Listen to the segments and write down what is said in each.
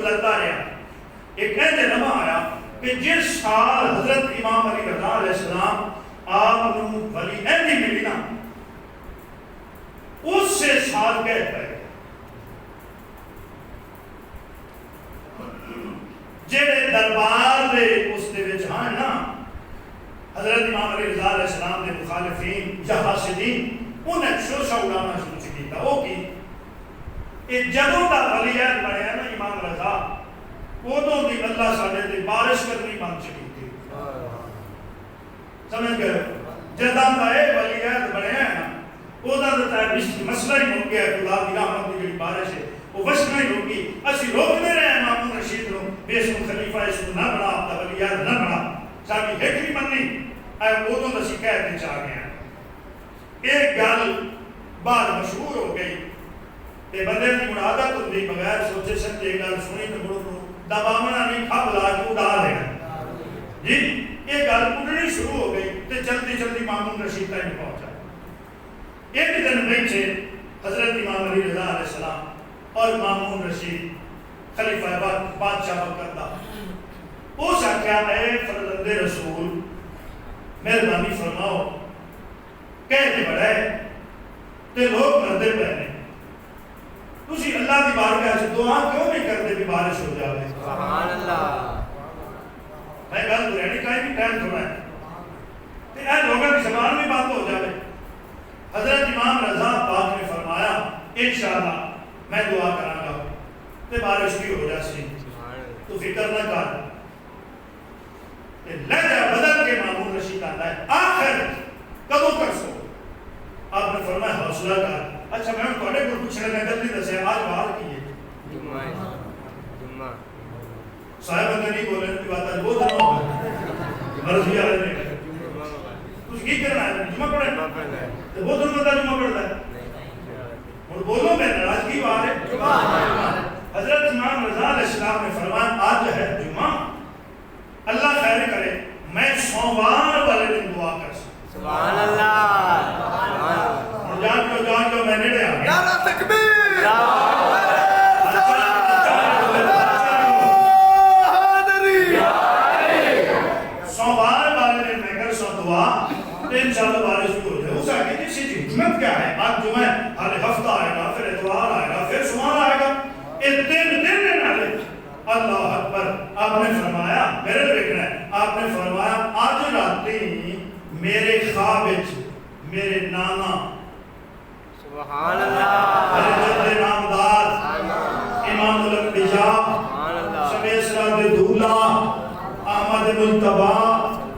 گزرتا رہا. ایک ایسے لمحہ آیا کہ جس سال حضرت امام علی رضا علیہ السلام آپ نو ولی عہدی ملی نا اس سے سال قید پہ جڑے دربار دے اس دے وچ ہاں نا حضرت امام علی رضا علیہ السلام دے مخالفین یا حاسدین انہیں شوشہ اڑانا شروع کیتا. وہ کی جدوں دا ولی عہد بنیا نا امام رضا ادوں دی اللہ ساڈے تے بارش کرنی بند چکی تھی. سمجھ گئے جدوں دا اے ولی عہد بنیا نا ادا دا مسئلہ ہی مک گیا. خدا دی رحمت دی جڑی بارش ہے وہ وسنا ہی ہوگی. اسی روکتے رہے مامون رشید نو بے اس کو خلیفہ اس کو نہ بنا اپنا ولی عہد نہ بنا ساری ہیک نہیں بننی اے ادوں دا شکایت وچ آ گیا. ایک گل بعد مشہور ہو گئی تے بندے دی مرادت ہوندی بغیر سوچے سمجھے گل سنی تے مڑ دباونا نہیں کھب لا کے اڑا دینا جی. یہ گل اڑنی شروع ہو گئی تے جلدی جلدی مامون رشید تک پہنچا. ایک دن بیٹھے حضرت امام علی رضا علیہ السلام اور مامون رشید خلیفہ بادشاہ بکر دا اس آخیا اے فرزند رسول مہربانی فرماؤ کہتے بڑا ہے تے لوگ مردے پے نے تسی اللہ دی بارگاہ سے دعا کیوں نہیں کرتے کہ بارش ہو جائے. سبحان اللہ. میں گل رہنی کہیں بھی ٹائم تھوڑا ہے تے اے لوگوں کی زبان بھی بند ہو جائے. حضرت امام رضا پاک نے فرمایا انشاءاللہ میں دعا کراں گا تے بارش بھی ہو جاسی تو فکر نہ کر. لہجہ بدل کے مامون رشید آتا ہے آخر کدوں کر سو. آپ نے فرمایا حوصلہ کر. اچھا میں تھوڑے کو پوچھنے میں جلدی دسے آج باہر کی ہے جمعہ صاحب نے نہیں بولے کی بات ہے وہ دن مرضی آ رہے ہیں کچھ کی کرنا ہے جمعہ پڑھنا ہے تو وہ دن بندہ جمعہ پڑھتا ہے اور بولو میں ناراض کی بات ہے. حضرت امام رضا علیہ السلام نے فرمایا آج ہے جمعہ اللہ خیر کرے میں سوموار والے دن دعا کر سکتا. سبحان اللہ. جان جو میں نے لیا نعرہ تکبیر سوموار والے دن میں کر سو دعا انشاءاللہ بارش بھی ہو جائے. اس آگے کسی کی حکمت کیا ہے؟ آج جمعہ ہر ہفتہ آئے گا پھر اتوار آئے گا پھر سوموار آئے گا دن آئے. اللہ اکبر. آپ نے فرمایا میرے دیکھنا ہے آپ نے فرمایا آج راتی میرے خواب میرے نانا سبحان اللہ میرے جد نامدار امام الانبیاء شمیسرہ دولا احمد مجتبہ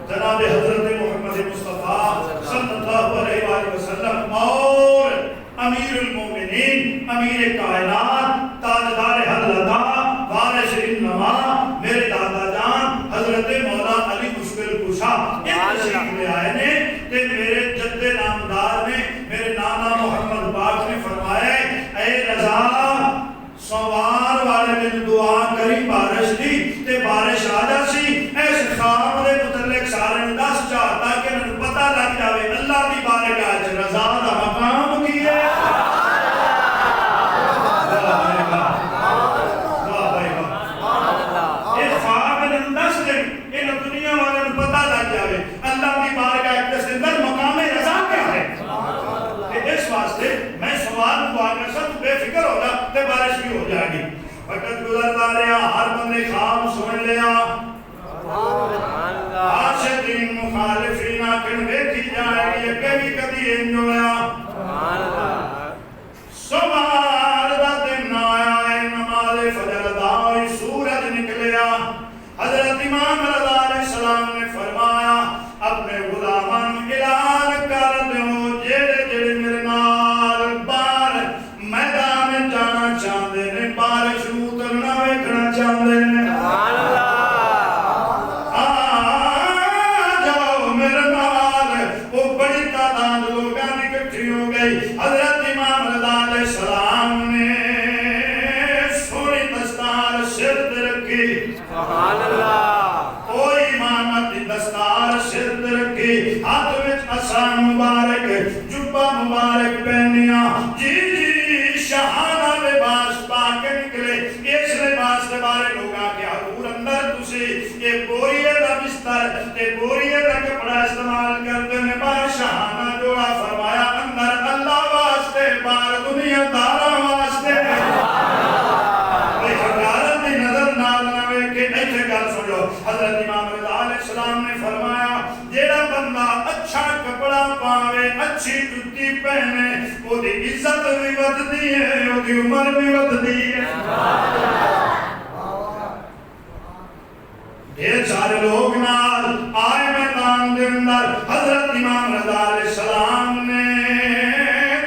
جناب حضرت محمد مصطفیٰ صلی اللہ علیہ وآلہ وسلم اور امیر المومنین امیر کائنات تاجدار حلدہ وارث انما میرے دادا جان حضرت مولا علی مشکل کشا ان تشریف لے آئے نے تے میرے جد نامدار نے میرے نانا محمد پاک نے فرمایا اے رضا سوموار والے دن دعا کری بارش دی تے بارش آ جاسی. ایس خواب دے متعلق سارے نے دس چاہتا کہ انہوں پتہ لگ جاوے اللہ دی بارگاہ وچ رضا دا مقام کی ہے. دنیا والے نے پتہ لگ جائے اللہ کی بارگاہ کے اندر مقام رضا کیا ہے. اس واسطے میں سوال دعا کر سب بے فکر ہو جا تے بارش بھی ہو جائے گی. وقت گزرتا رہا ہر بندے خواب سن لیا عاشقین مخالفین آکن دیکھی جائے گی اگے بھی کبھی انجویا سمار دا دن آیا ہے نماز فجر دائی سورج نکلیا. حضرت امام رضا علیہ السلام نے فرمایا اپنے غلامان اعلان کر دو جڑے جڑے میرے نال باہر میدان جانا چاہتے ہیں بارش اترنا ویکھنا چاہتے ہیں جاؤ میرے نال. وہ بڑی تعداد لوگاں اکٹھی ہو گئی. حضرت امام رضا علیہ السلام نے سونی دستار سر تے رکھی. سبحان اللہ. کوئی امامت دستار سر تے رکھی ہاتھ وچ عصا مبارک جبہ مبارک پہنیا. جی شہانہ لباس پا کے نکلے. اس لباس کے بارے ایک بوریے کا کپڑا استعمال کرتے ہیں بادشاہانہ جوڑا فرمایا اندر اللہ واسطے بار دنیا دارا واسطے کوئی حقارت دی نظر نال نوے کہ ایتھے گل سن لو حضرت امام رضا علیہ السلام نے فرمایا جیڑا بندہ اچھا کپڑا پاوے اچھی جُتی پہنے وہ دی عزت بھی ودتی ہے وہ دی عمر بھی ودتی ہے ڈھیر سارے لوگ نال آئے میدان دے اندر حضرت امام رضا علیہ السلام نے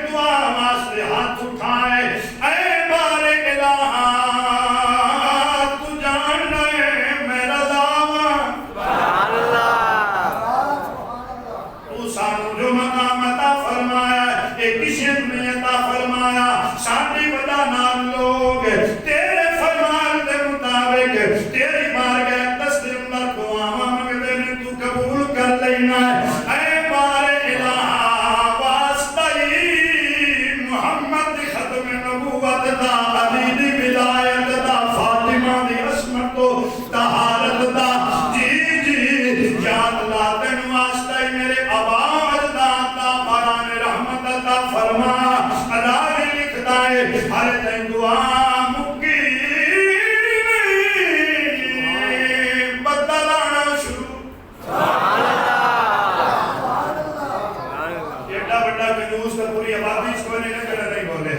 دعا واسطے ہاتھ اٹھائے اے بارے الہ تو جاننا ہے میں رضا ہوں سبحان اللہ تو سانو جو مقام عطا فرمایا ایک عزت میں عطا فرمایا ساڈی وجہ نال لوگ تیرے فرمان دے مطابق تیری بارگاہ لینا اے بارے الہ واسطی محمد ختم نبوت دا علی دی ولایت دا فاطمہ دی عصمت و طہارت دا جی جی یا اللہ تین واسطی میرے آبا اجداد دا باران رحمت عطا فرما اللہ لکھتا ہے ہر دن دعا مکی بدلانا شروع پوری آبادی اس کو نہیں بولے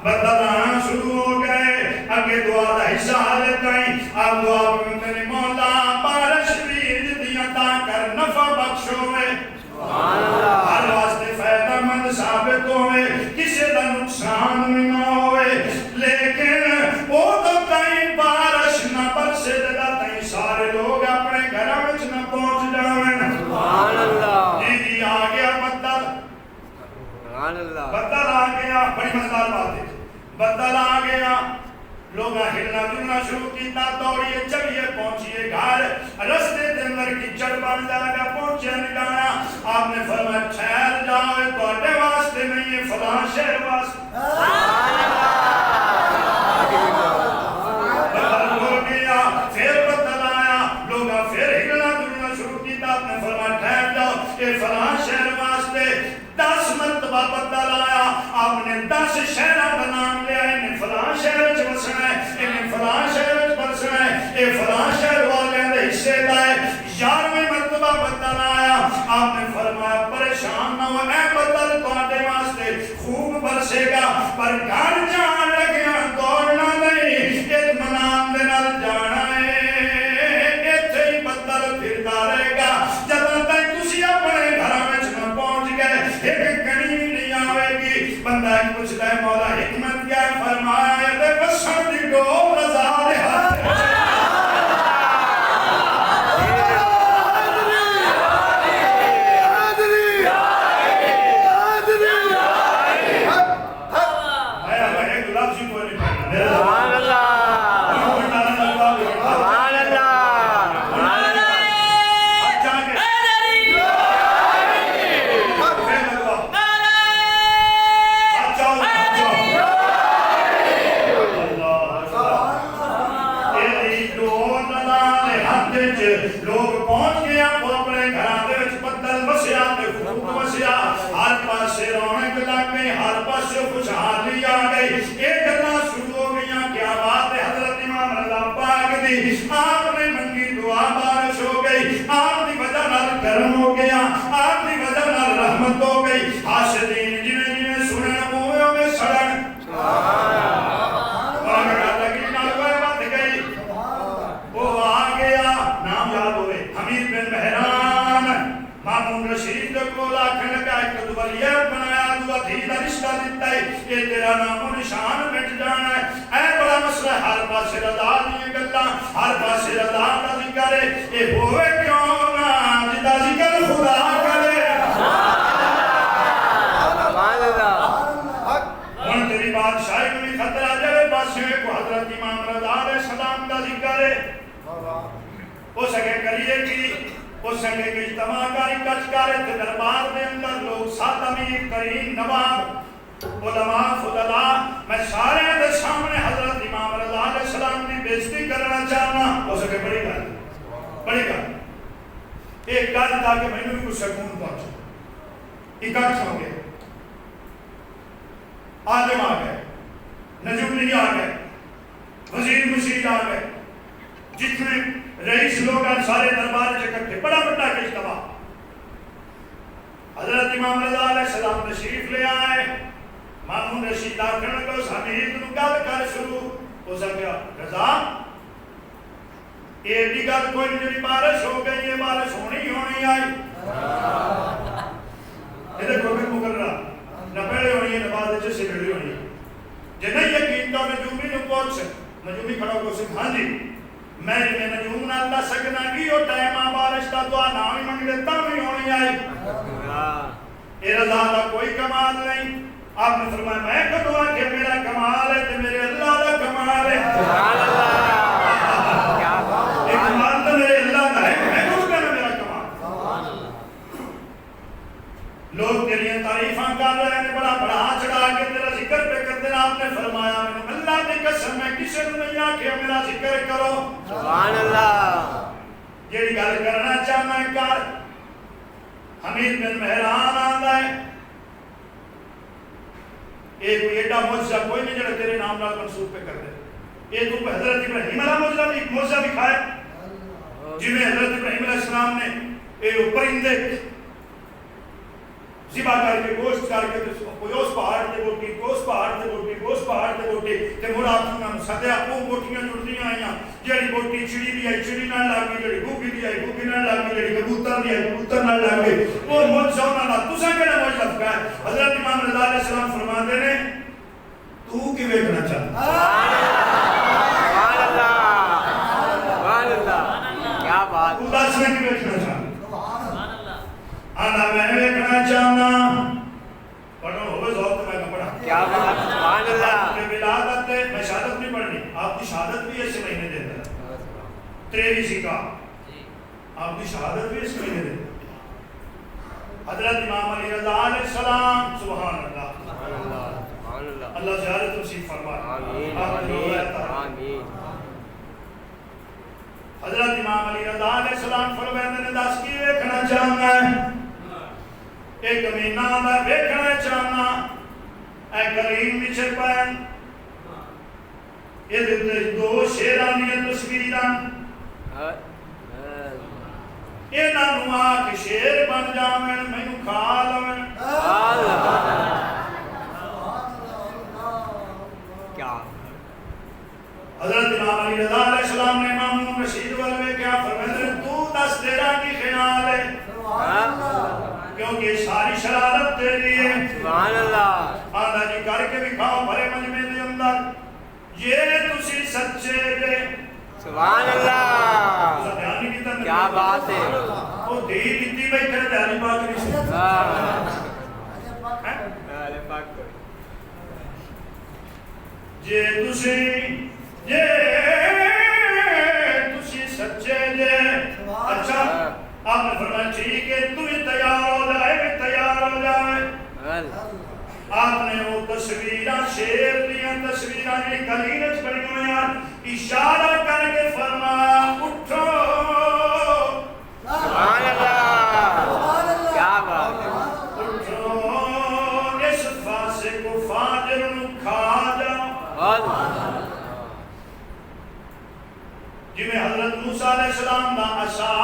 بدلانا شروع ہو گئے اگے دعا دا حصہ لیتا ہی آپ دعا بکتے ہیں مولا بارش بھی دی عطا کر نفع بخشوے ہر واسطے فائدہ مند ثابت ہوئے کسی دا نقصان بھی نہ ہوئے لیکن وہ تو کہیں بارش نہ برسے دے تہیں سارے لوگ اپنے گھروں میں نہ پہنچ جاویں سبحان اللہ جی آ گیا بدل آ گیا بڑی مزدار بات ہے بدل آ گیا لوگا ہلنا جلنا شروع کیتا دوڑیے چلیے پہنچیے گھر رستے دے اندر کچڑ بن جائے گا پہنچے نگایا آپ نے فرمایا ٹھہر جاؤ توڑے واسطے نہیں ہے فلاں شہر واسطے بدل ہو گیا پھر بدل آیا لوگا پھر ہلنا جلنا شروع کیتا آپ نے فرمایا ٹھہر جاؤ یہ فلاں شہر واسطے 10 مرتبہ بدل آیا آپ نے 10 شہرہ بنام لیا انہیں فلاں شہر چ بسنا ہے انہیں فلاں شہر چ بسنا ہے اے فلاں شہر والے دے حصے دائے 11ویں مرتبہ بدل آیا آپ نے فرمایا پریشان نہ ہو اے بدل تواڈے واسطے خوب برسے گا پر گھر جان لگیا دوڑنا نہیں اطمینان دے نال جانا ہے ایتھے ہی بدل پھردا رہے گا جدوں تک تسی اپنے گھراں وچ نہ پہنچ گئے ایک کڑی نہیں آوے گی بندہ پوچھتا ہے مولا حکمت کیا ہے فرمایا تے بسن دی ڈول رضا دے ہاتھ لوگ پہنچ گیا وہ اپنے گھراں دے وچ بدل وسیا تے خوب وسیا ہر پاسے رونق لگ گئی ہر پاسے خوشحالی آ گئی ایک گلاں شروع ہو گئیاں کیا بات ہے حضرت امام رضا پاک دی آپ نے منگی دعا بارش ہو گئی آپ دی وجہ نال کرم ہو گیا آپ دی وجہ نال رحمت ہو گئی حاسدین جنہیں جنہیں سنن موے ہوئے سڑن مامون رشید کو لاکھن لگا ایک دولیت بنایا دو دھی دا رشتہ دیتا ہے یہ تیرا نام و نشان مٹ جانا ہے اے بڑا مسئلہ ہر پاس رضا دیئے گلتا ہر پاس رضا دا ذکر ہے یہ ہوئے کیوں نہ جدا ذکر خدا کرے ان تیری بادشاہی کو بھی خطرہ جلے پاسے کو حضرت امام رضا علیہ السلام دا ذکر ہے ہو سکے کریے کی اس سنگے کی اجتماع کاری کچکارے تھے دربار دے اندر لوگ سات امیر کریم نواب علماء فضلاء میں سارے دے سامنے حضرت امام رضا علیہ السلام کی بےزتی کرنا چاہنا ہو سکے بڑی بات تاکہ میں بھی کچھ سکون پہنچے. اکٹھ ہو گئے, عالم آ گئے, نجومی آ گئے, وزیر مشیر آ گئے, جتنے رئیس لوگ ہیں سارے دربار سے اکٹھے, بڑا بڑا اجتماع. حضرت امام رضا علیہ السلام تشریف لے آئے. مامون رشید آخر کو حمید نو گل کر شروع ہو سکیا, رضا یہ بھی گل کوئی نہیں جی بارش ہو گئی, یہ بارش ہونی آئی. یہ دیکھو کہ مقررہ نہ پہلے ہونی ہے نہ بعد سے پہلے ہونی ہے. جی نہیں یقین تو نجومی نو پوچھ, نجومی کھڑا کو سکھ, ہاں جی میں نجوم نہ اللہ سکنا کی وہ ٹائم آ بارش کا دعا نہ بھی منگ لیتا بھی ہونی آئی. یہ رضا کا کوئی کمال نہیں. آپ نے فرمایا میں کدوں کہ میرا کمال ہے تو میرے اللہ کا کمال ہے. یہ کمال تو میرے اللہ کا ہے, میں کچھ کہنا میرا کمال. لوگ تیری تعریفاں کر رہے ہیں, بڑا بڑا چڑھا کے تیرا ذکر پہ کرتے ہیں. آپ نے فرمایا میں اللہ کی قسم میں کسی نے نہیں آکھیا میرا ذکر کرو. سبحان اللہ. جیڑی گل کرنا چاہنا کر. حمید بن مہران آندا ہے, یہ کوئی ایڈا معجزہ کوئی نہیں جڑا تیرے نام نال منسوب پہ کر دے. یہ تو حضرت ابراہیم علیہ معجزہ دکھایا, جی میں حضرت ابراہیم علیہ السلام نے یہ پرندے ذبح کر کے گوشت کر کے کوئی اس پہاڑ تے بوٹی, کوئی اس پہاڑ تے بوٹی, کوئی اس پہاڑ تے بوٹی تے مڑ آپ نے سدیا. وہ بوٹیاں جڑدیاں آئیاں, جیڑی بوٹی چڑی دی آئی چڑی نال لگ گئی, جیڑی گوگی دی آئی گوگی نال لگ گئی, جیڑی کبوتر دی آئی کبوتر نال لگ گئی. وہ معجزہ انہاں دا تساں کیڑا معجزہ دکھایا؟ حضرت امام رضا علیہ السلام فرماندے نے تو کی ویکھنا چاہتا. سبحان اللہ سبحان اللہ, کیا بات. تو دس میں کی ویکھنا چاہتا. آنا میں ویکھنا چاہنا, پڑھو ہوئے ذوق میں نہ پڑھا. کیا بات. سبحان اللہ. ولادت میں شہادت نہیں پڑھنی, آپ کی شہادت بھی اس مہینے دیتا ہے 23 سکا, آپ کی شہادت بھی اس مہینے دیتا ہے. حضرت امام علی رضا علیہ السلام, سبحان اللہ سبحان اللہ, اللہ زیارت نصیب فرمائے. آمین آمین. حضرت امام علی رضا علیہ السلام فرماتے نے دس کی ویکھنا چاہنا ہے. ایک مہینہ دا ویکھنا چاہنا, اے کریم وچ پین یہ دو شیراں دی تصویراں, انہاں نوں آ کے شیر بن جاویں, مینوں کھا لویں. کیا حضرت امام علی رضا علیہ السلام نے مامون رشید والے کیا فرمایا, تو دس تیرا کی خیال ہے, کیونکہ ساری شرارت تیری ہے. سبحان اللہ. آدھا جی کر کے بھی کھاؤ بھرے مجمع دے اندر, یہ تسی سچے جے. سبحان اللہ. کیا بات ہے. وہ دی دیتی بھائی کرے دہلی پاک نہیں سے. جے تسی سچے جے. اچھا آپ نے فرمایا ٹھیک ہے, تو ہی تیار ہو جائے, بھی تیار ہو جائے. آپ نے وہ تصویراں شیر دیاں تصویراں یہ کلینچ پڑی ہوئی ہیں, اشارہ کر کے فرمایا اٹھو. سبحان اللہ. کیا بات ہے. اٹھو, اس فاسق و فاجر نو کھا جاؤ. جی میں حضرت موسیٰ علیہ السلام دا عصا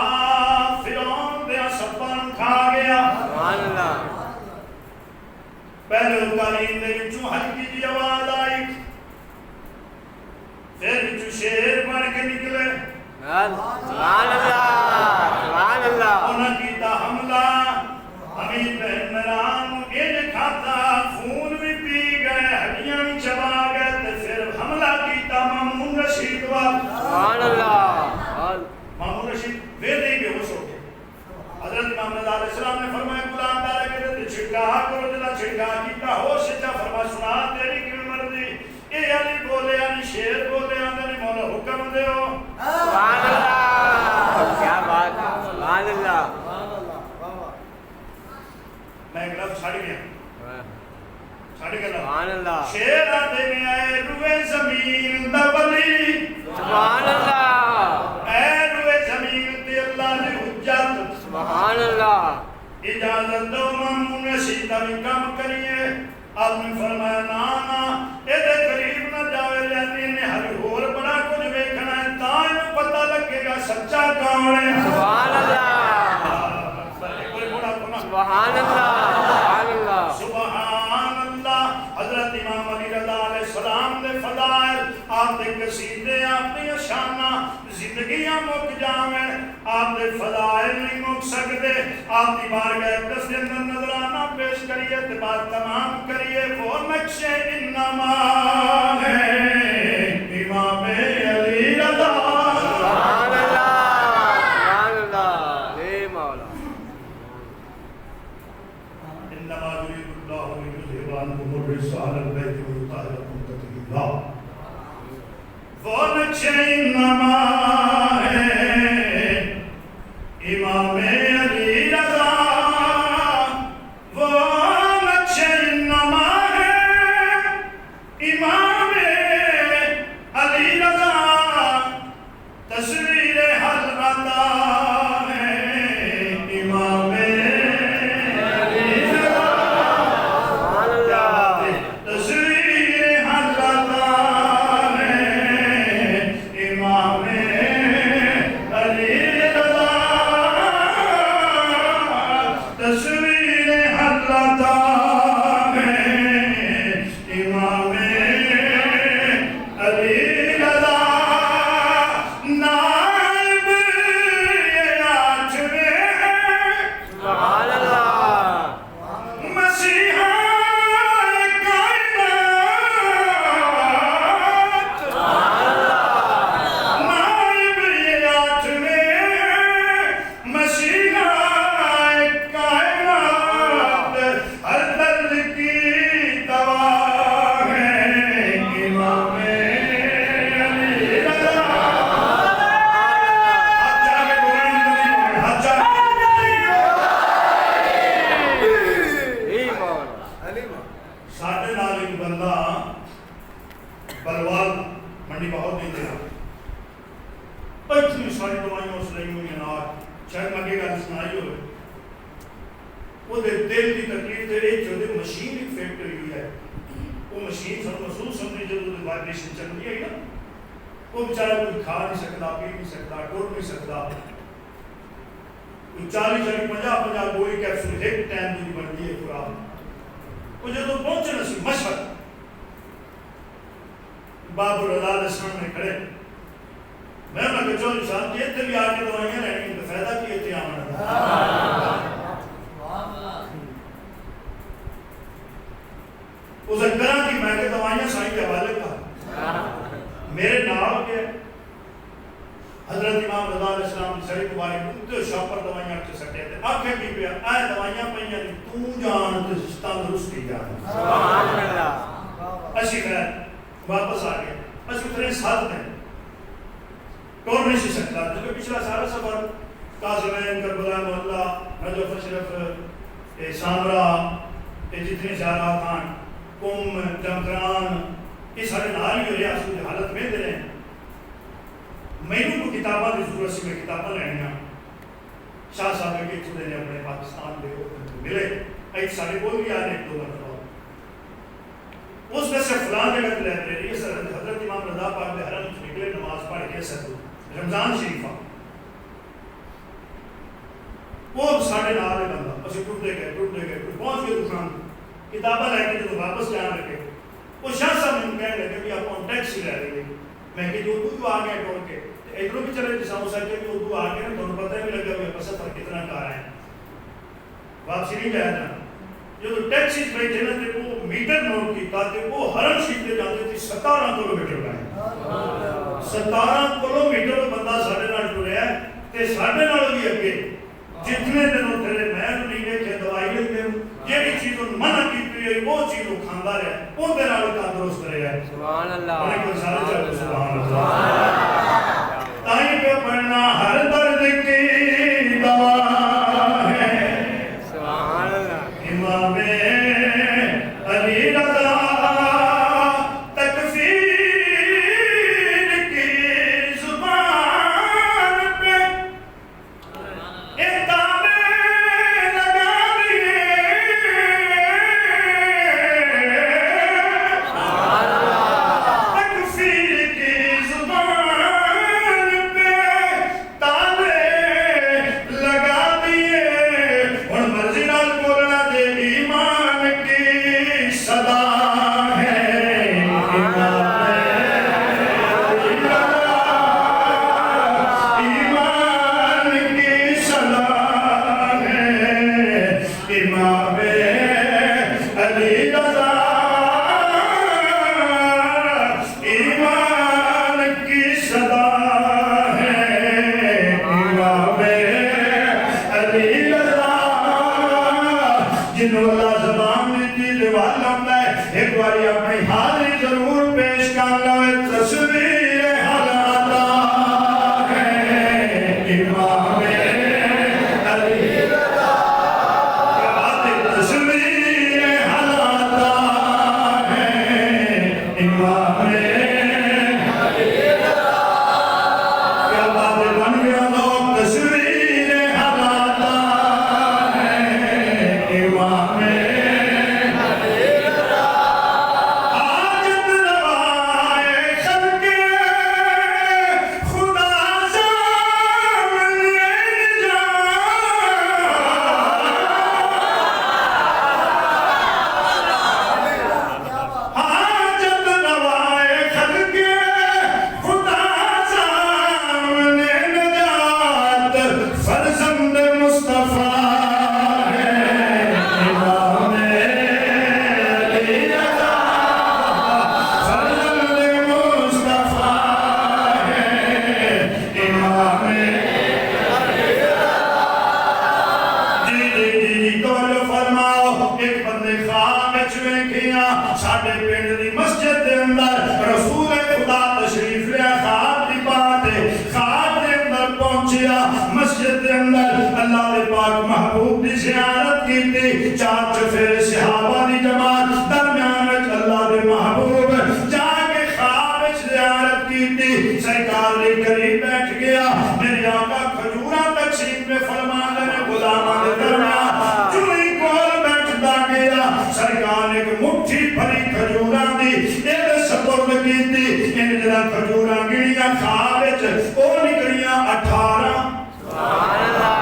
فرعون دے سبان کھا گیا. سبحان اللہ. پہلے کلیم دے وچوں ہلکی جی آواز آئی, پھر وچوں شیر بن کے نکلے. سبحان اللہ سبحان اللہ. انہاں کیتا حملہ, حمید بن مہران انج کھاتا, خون بھی پی گئے, ہڈیاں بھی چبا گئے, تے پھر حملہ کیتا مامون رشید وال. سبحان اللہ. مامون رشید ویلے ہی بے ہوش ہو گئے. حضرت امام رضا علیہ السلام نے فرمایا غلام دارا کے چھڑکا کرو, جلا چھڑکا کیتا ہوش چا فرما سنا تیری کیوں مرضی. اے علی بولے علی شیر بولے علی مولا حکم دیو. سبحان اللہ. کیا بات ہے. سبحان اللہ. میں ایک لفظ چھڑ گیا, چھڑ گیا. سبحان اللہ. شیر آتے میں آئے روئے زمین دا ولی. سبحان اللہ. اے روئے زمین تے اللہ نے حجت. سبحان اللہ. اجازت دو مامون رشید کا بھی کام کریے. آپ نے فرمایا نا یہ قریب نہ جاوے لیتے نے ہر اور بڑا کچھ ویکھنا ہے تاں پتہ لگے گا سچا کون ہے. سبحان اللہ سبحان اللہ سبحان اللہ سبحان اللہ. حضرت امام علی رضا علیہ السلام دے فضائل آپ دے قصیدے آپ دی شانہ زندگیاں مک جاویں آپ دے فضائل نہیں مک سکتے. آپ دی بارگاہ اقدس دے اندر نظرانہ پیش کریے تے بات تمام کریے. وہ نقش انما ہے امام علی رضا. سبحان اللہ سبحان اللہ اے مولا. انما يريد الله ليذهب عنكم الرجس اهل البيت ويطهركم تطهيرا. وہ نقش انما ہے امام علی رضا. وہ نقش انما ہے امام علی رضا. تصویر حل عطا ہے امام وہ بیچارہ کوئی کھا نہیں سکتا پی نہیں سکتا ٹوٹ نہیں سکتا. 40-50 گولی کیپسول ایک ٹائم دی بنتی ہے خوراک. وہ جب پہنچے نا سی مشہد باب الرضا دے سامنے کھڑے میں انہوں نے کہا صاحب جی اتنے بھی آ کے دوائیاں رہنی تو فائدہ کی اتنے آمنا. اسے کرا کہ میں کہ دوائیاں سائیں کے حوالے کا میرے نال کے حضرت امام رضا علیہ السلام کی سڑی مبارک انتے شاپر دوائیاں اٹھے سکتے تھے. آنکھیں کی پیا آئے دوائیاں پہنیاں نہیں تو جان تندرستی جان. سبحان اللہ. اسی خیر واپس آ گئے. اسی اتنے ساتھ میں ٹور نہیں سی سکتا کیونکہ پچھلا سارا سفر قاسمین کربلا محلہ نجف اشرف سامرا جتنے زیادہ خان کم جمکران یہ سارے نال ہی ریاست کی حالت میں دے رہے ہیں. میں نے کو کتاباں کی ضرورت سے میں کتاباں لینیاں شاہ صاحب کے چھوڑے نے اپنے پاکستان دے ملے ایک سارے کو بھی آنے ایک دو مرتبہ اس میں سے فلان جگہ کی لائبریری ہے سر حضرت امام رضا پاک دے حرم سے نکلے نماز پڑھ کے سر رمضان شریفہ وہ ساڑھے نال ہے بندہ اسے ٹوٹے گئے پہنچ گئے دکان کتاباں لے کے جو واپس جان لگے وہ شاہ صاحب نے کہنے لگے کہ آپ ٹیکسی لے رہے ہیں. میں کہ جو اردو آ گیا ٹوڑ کے ادھر بھی چلے جیسا ہو سکے کہ اردو آ گیا تو پتہ ہی لگا کہ سفر کتنا کار ہے واپسی نہیں جایا جانا. جو ٹیکسی بیٹھے نا تے وہ میٹر نوٹ کیتا تے وہ حرم شریف دے جاتے تھے 17 کلومیٹر کا ہے. 17 کلومیٹر بندہ ساڈے نال ٹریا تے ساڈے نال بھی اگے جتنے دن اترے میں نہیں دیکھے دوائی لیتے جیڑی چیز منع کی وہ چیز وہ کھاندا رہا وہ دے نال تندرست رہا. سبحان اللہ سبحان اللہ. تائیں پہ پڑھنا ہر درد کی دوا ہے. سبحان اللہ. امام علی رضا تکفیر کی زبان پہ ایک دامے لگا دروازے قریب بیٹھ گیا میرے آقا کھجوراں تقسیم پہ فرما دے غلاماں دے درمیان چوئی کول بیٹھدا گیا سرکار نے ایک مٹھی بھری کھجوراں دی اے سپرد کیتی ان جڑا کھجوراں گڑیاں کھا وچ او نکلیاں 18 سبحان اللہ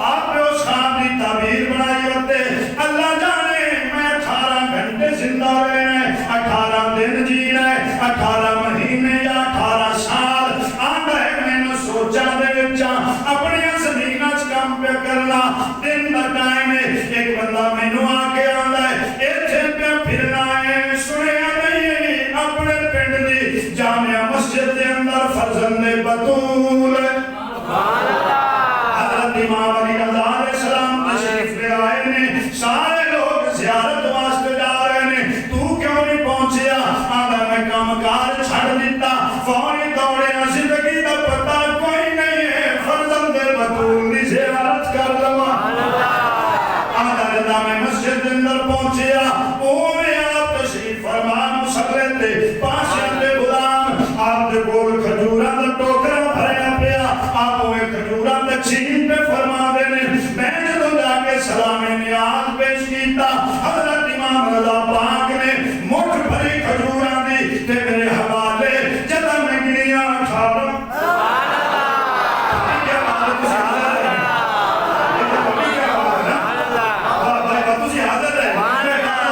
آپ نے اس خواب کی تعبیر بنائی ہوتے اللہ جانے میں 18 گھنٹے زندہ رہنا ہے 18 دن جینا ہے 18 مہینے یا 18 سال آندا ہے میں نے سوچا دے وچاں اپنی زمیناں وچ کام پہ کرنا دن دا ٹائم ہے ایک بندہ مینوں آ کے آندا ہے ایتھے پہ پھرنا ہے سنیا نہیں اپنے پنڈ دی جامع مسجد دے اندر فرزند بطول سبحان اللہ امام علی رضا علیہ السلام تشریف لے آئے نے سارے لوگ زیارت واسطے جا رہے نے تو کیوں نہیں پہنچیا آدھا میں کام کار چھڑ دیتا فوری دوڑے زندگی دا پتہ کوئی نہیں ہے فرزند بطول دی زیارت کر لوا آدھا رضا میں مسجد اندر پہنچیا اوے آپ تشریف فرما مسلے تے پاشے تے غلام آپ دے کول کھجوراں دا ٹوکرا بھریا پیا آپ اوے کھجوراں تقسیم پہ فرما دینے میں جدو جا کے سلام نیاز پیش کیتا حضرت امام رضا پاک نے مٹھ بھری کھجوراں دی تے میرے حوالے جدا میں گنیاں 18 سبحان اللہ کیا بات ہے سبحان اللہ تسی حاضر ہے سبحان اللہ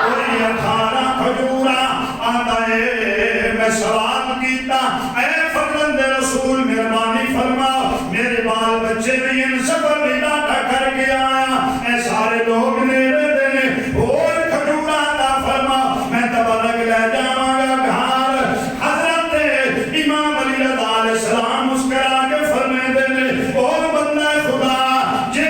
اور یہ 18 کھجوراں آندا ہے میں سوال کیتا اے فرزند رسول مہربانی فرما میرے بال بچے بھی ان سفر میں ڈاٹا کر کے آیا اے سارے لوگ نیرے دینے اور کھجورا عطا فرما میں تبرک لے جاواں گا گھر حضرت امام علی رضا علیہ السلام مسکرا کے فرمے دینے اور بندہ خدا جے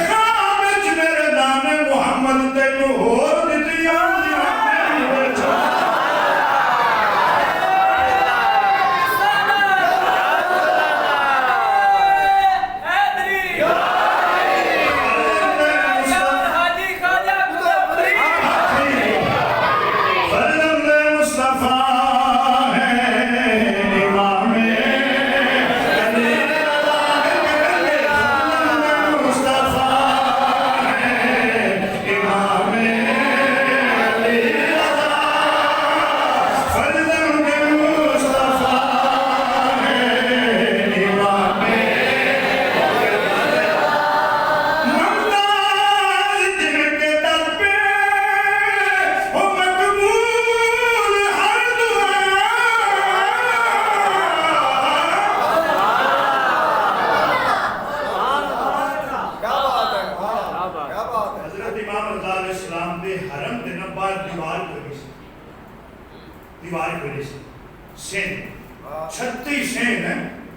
خواب وچ میرے نام محمد تینوں اور دتیاں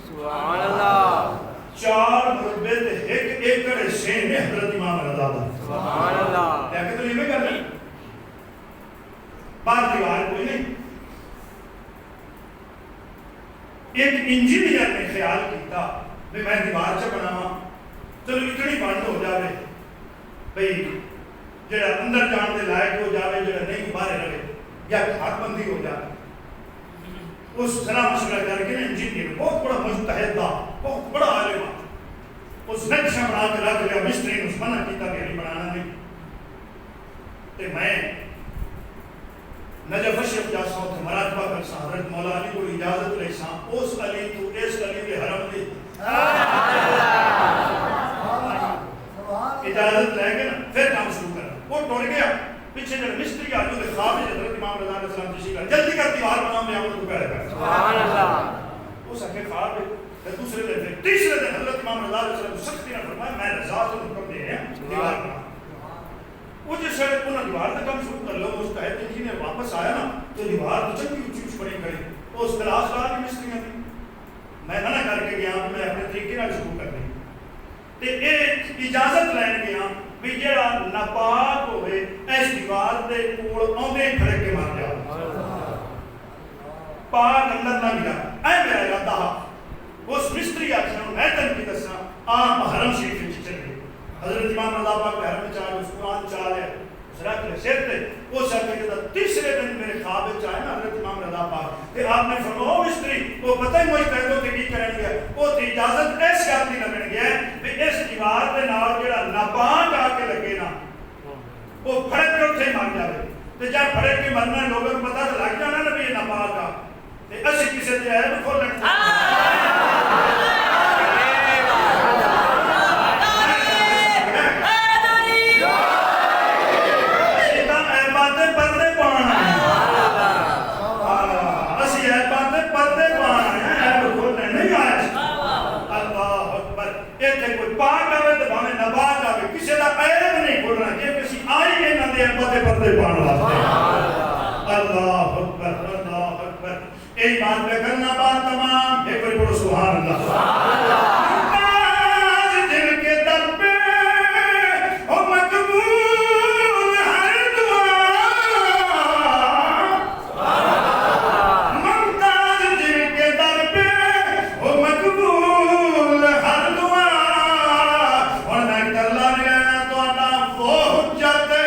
سبحان اللہ 4 مربع تے 1 ایکڑ سین حضرت امام رضا دا سبحان اللہ لیکن تو یہ میں کر رہی بار دیوار کوئی نہیں ایک انجینئر نے خیال کیتا کہ میں دیوار چ بناواں چلو اتنی بند ہو جاوے بھئی جڑا اندر جان دے لائق ہو جاوے جڑا نہیں باہر رہے یا ہاتھ بندی ہو جائے اس طرح مشورہ کر کے انجینئر بہت بڑا مجتہد تھا بہت بڑا عالم تھا اس نقشہ بنا کے رکھ لیا مستری نے اس منع کیتا کہ بنانا نہیں تے میں نجف اشرف جا سا تے مراتبہ کر سا حضرت مولا علی کو اجازت لے سا اس علی تو اس علی کے حرم دی اجازت لے کے نا پھر کام شروع کرنا وہ ٹوٹ گیا پیچھے جو مستری آ جو خواب ہے حضرت امام رضا علیہ السلام تشریف لائے جلدی کر دیوار بنا میں عمل کو پیدا کر سبحان اللہ اس کے خواب ہے پھر دوسرے دن تیسرے دن حضرت امام رضا علیہ السلام سختی نے فرمایا میں رضا سے حکم دے ہیں دیوار بنا وہ جس شہر کو دیوار کا کام شروع کر لو مستحد انجینئر واپس آیا نا تو دیوار تو چنگی اونچی اونچی بنی کھڑی اس کلاس لا کی مستریاں تھی میں منع کر کے گیا میں اپنے طریقے نال شروع کر دی تے ایک اجازت لین گیا بھی جڑا ناپاک ہوئے اس دیوار دے کول اوندے کھڑے کے مار جاؤ پاک اندر نہ ملا اے میرا ارادہ اس مستری آخر میں تن کی دساں آپ حرم شریف وچ چل گئے حضرت امام رضا پاک حرم چال اس قرآن چال ہے اس رکھ لے سر تے اس آخر تیسرے دن میرے خواب وچ آئے نا حضرت امام رضا پاک تے آپ نے فرمایا او مستری وہ پتہ ہی مجتہدوں تے کی کرن گیا او تے اجازت ایسے آپ دی لگن گیا کہ اس دیوار دے نال جڑا ناپاک آ کے لگے نا وہ پھڑک کے اتنے مر جائے تے جب پھڑک کے مرنا لوگوں کو پتہ تو لگ جانا نا بھی یہ ناپاک آ تے اسی کسی تے عیب کھولن پردے پان واسطے اللہ اکبر اللہ اکبر ایک بات پہ کرنا بات تمام ایک بڑی بڑو سبحان اللہ ممتاز دل کے در پہ او مقبول ہر دعا ممتاز دل کے در پہ او مقبول ہر دعا اور میں کر لا گیا تو اللہ وہ حجت جاتے